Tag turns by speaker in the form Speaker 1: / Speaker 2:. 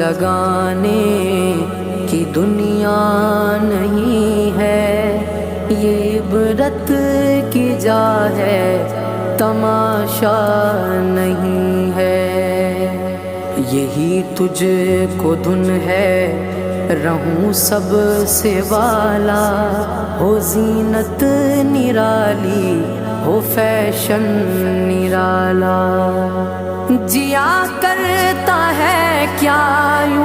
Speaker 1: लगाने की दुनिया नहीं है, ये इबरत की जा है, तमाशा नहीं है। यही तुझको धुन है, रहूं सब से वाला, हो जीनत निराली, हो फैशन निराला। जिया करता है क्या यूं